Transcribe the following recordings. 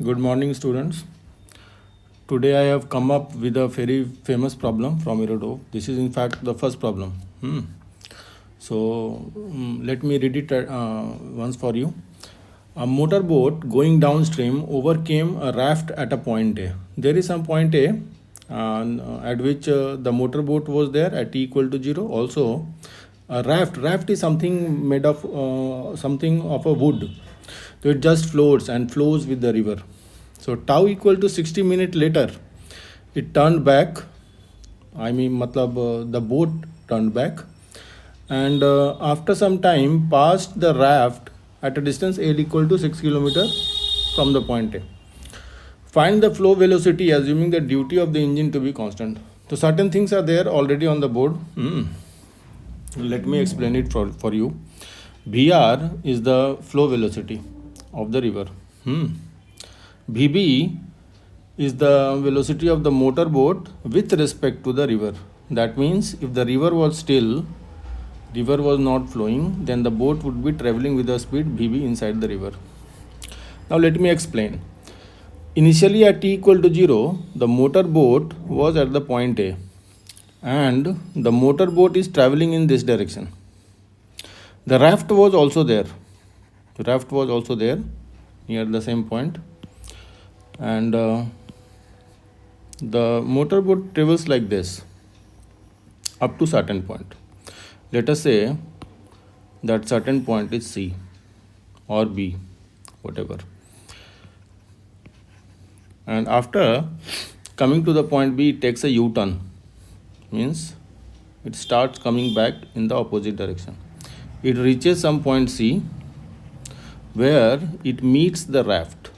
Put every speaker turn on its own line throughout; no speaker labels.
Good morning, students. Today I have come up with a very famous problem from Irodov. This is in fact the first problem. Let me read it once for you. A motorboat going downstream overcame a raft at a point A. There is some point A at which the motorboat was there at t equal to 0. Also, a raft is something made of something of a wood. So it just floats and flows with the river. So tau equal to 60 minutes later, it turned back. The boat turned back, and after some time passed the raft at a distance L equal to 6 kilometer from the point A. Find the flow velocity assuming the duty of the engine to be constant. So certain things are there already on the board. Let me explain it for you. Vr is the flow velocity of the river. Vb is the velocity of the motorboat with respect to the river. That means if the river was still, river was not flowing, then the boat would be traveling with the speed Vb inside the river. Now let me explain. Initially at t equal to 0, the motorboat was at the point A and the motorboat is traveling in this direction. The raft was also there. The raft was also there near the same point, and the motorboat travels like this up to certain point. Let us say that certain point is C or B, whatever. And after coming to the point B, it takes a U-turn. Means it starts coming back in the opposite direction. It reaches some point C where it meets the raft.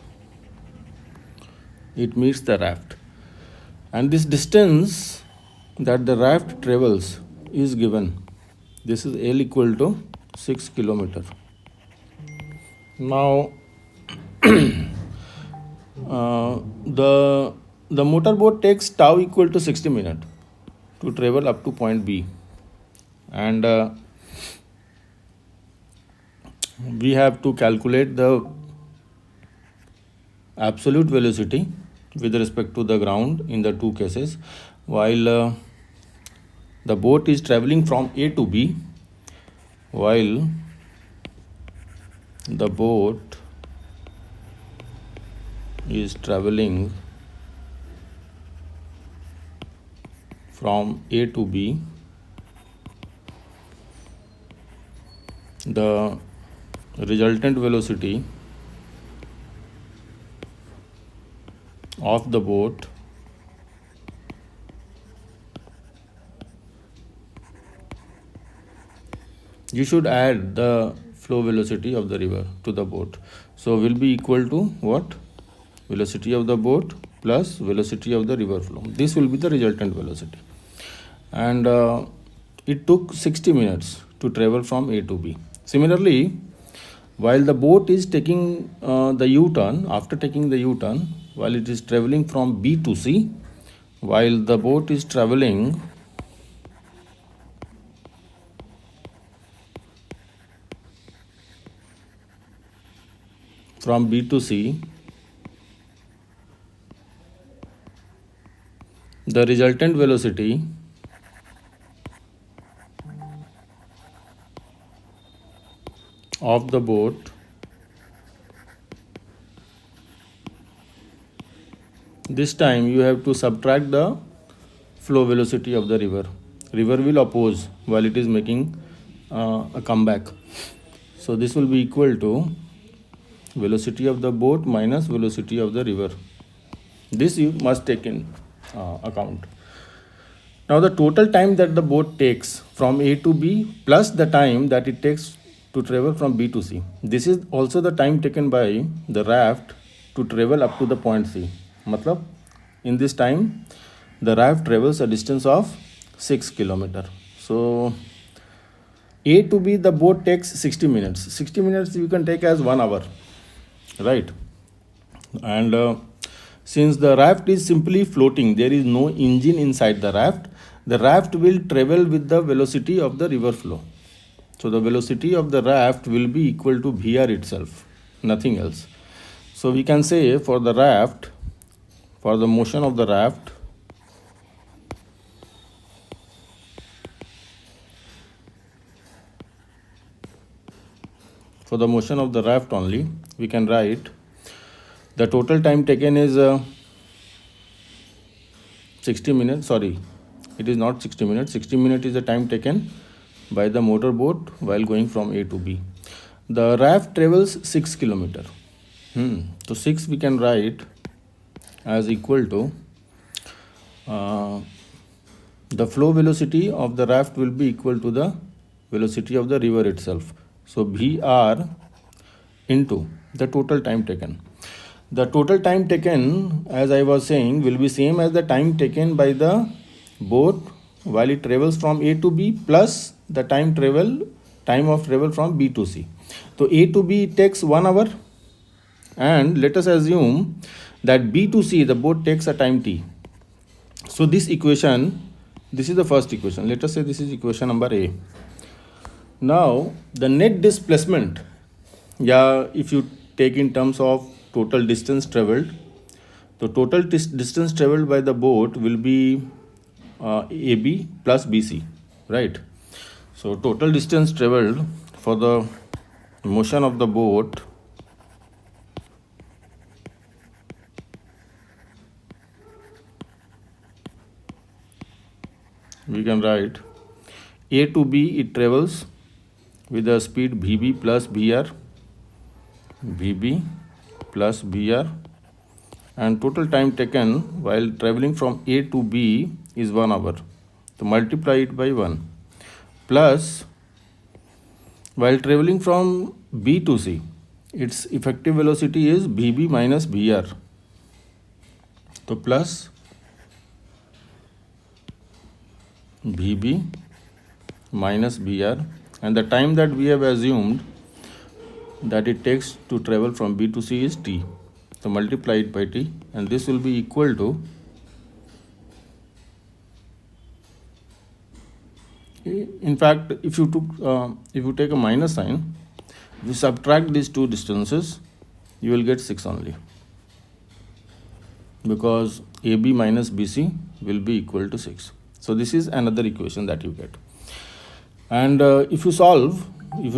It meets the raft. And this distance that the raft travels is given. This is L equal to 6 kilometer. Now, the motorboat takes tau equal to 60 minutes to travel up to point B. And we have to calculate the absolute velocity with respect to the ground in the two cases. While the boat is traveling from A to B, while the boat is traveling from A to B, the resultant velocity of the boat you should add the flow velocity of the river to the boat. So will be equal to what? Velocity of the boat plus velocity of the river flow. This will be the resultant velocity. And it took 60 minutes to travel from A to B. Similarly, while the boat is taking the U-turn, after taking the U-turn, while it is traveling from B to C, while the boat is traveling from B to C, the resultant velocity of the boat this time you have to subtract the flow velocity of the river. River will oppose while it is making a comeback. So this will be equal to velocity of the boat minus velocity of the river. This you must take in account. Now the total time that the boat takes from A to B plus the time that it takes to travel from B to C. This is also the time taken by the raft to travel up to the point C. Matlab, in this time, the raft travels a distance of 6 kilometer. So A to B, the boat takes 60 minutes. 60 minutes you can take as 1 hour, right? And since the raft is simply floating, there is no engine inside the raft will travel with the velocity of the river flow. So the velocity of the raft will be equal to Vr itself, nothing else. So we can say for the raft, for the motion of the raft, only, we can write the total time taken is 60 minutes. Sorry, it is not 60 minutes. 60 minutes is the time taken by the motorboat while going from A to B. The raft travels 6 kilometer. So 6 we can write as equal to the flow velocity of the raft will be equal to the velocity of the river itself. So VR into the total time taken. The total time taken, as I was saying, will be same as the time taken by the boat while it travels from A to B plus the time of travel from B to C. So A to B takes 1 hour, and let us assume that B to C the boat takes a time T. So this equation, this is the first equation. Let us say this is equation number A. Now the net displacement, if you take in terms of total distance traveled, the total distance traveled by the boat will be AB plus BC, right? So total distance traveled for the motion of the boat we can write A to B, it travels with the speed VB plus VR, VB plus BR, and total time taken while traveling from A to B is 1 hour. So multiply it by 1 plus while traveling from B to C, its effective velocity is VB minus VR. So plus VB minus VR, and the time that we have assumed that it takes to travel from B to C is T. So multiply it by T, and this will be equal to, in fact, if you take a minus sign, if you subtract these two distances, you will get 6 only, because AB minus BC will be equal to 6. So this is another equation that you get. And if you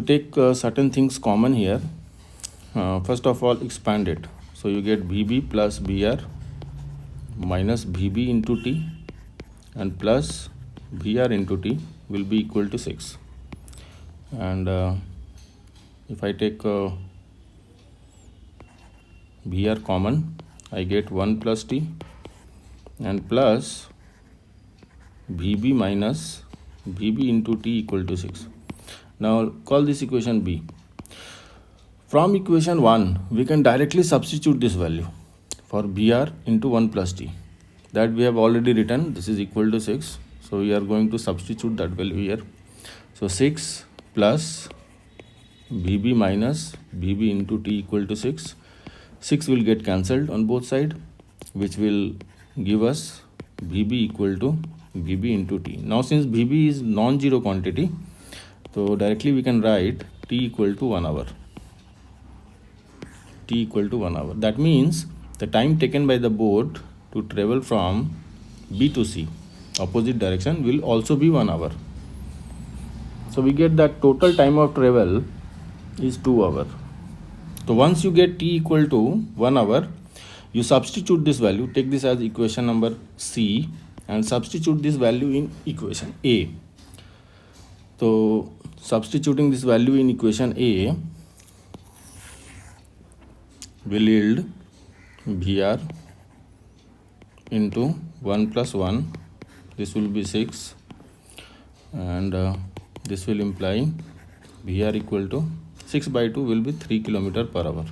take certain things common here, first of all expand it. So you get VB plus BR minus VB into T and plus VR into T will be equal to 6. And if I take VR common, I get 1 plus T and plus VB minus VB into T equal to 6. Now call this equation B. From equation 1, we can directly substitute this value for BR into 1 plus T. That we have already written, this is equal to 6. So we are going to substitute that value here. So 6 plus VB minus VB into T equal to 6. 6 will get cancelled on both sides, which will give us VB equal to VB into T. Now since VB is non-zero quantity, so directly we can write T equal to 1 hour. T equal to 1 hour. That means the time taken by the boat to travel from B to C, opposite direction, will also be 1 hour. So we get that total time of travel is 2 hours. So once you get T equal to 1 hour, you substitute this value, take this as equation number C, and substitute this value in equation A. So substituting this value in equation A will yield VR into 1 plus 1, this will be 6, and this will imply VR equal to 6 by 2 will be 3 km per hour.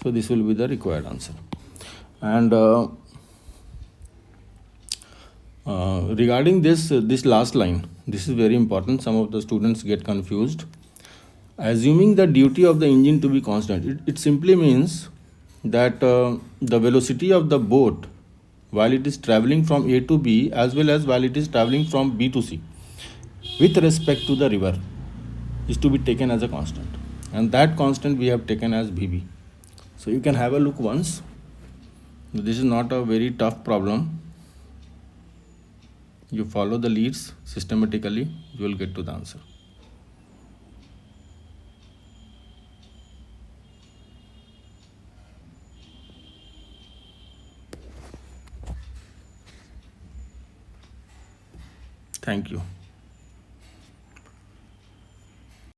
So this will be the required answer. And regarding this last line, this is very important. Some of the students get confused. Assuming the duty of the engine to be constant, it simply means that the velocity of the boat while it is traveling from A to B as well as while it is traveling from B to C with respect to the river is to be taken as a constant, and that constant we have taken as VB. So you can have a look once. This is not a very tough problem. You follow the leads systematically, you will get to the answer. Thank you.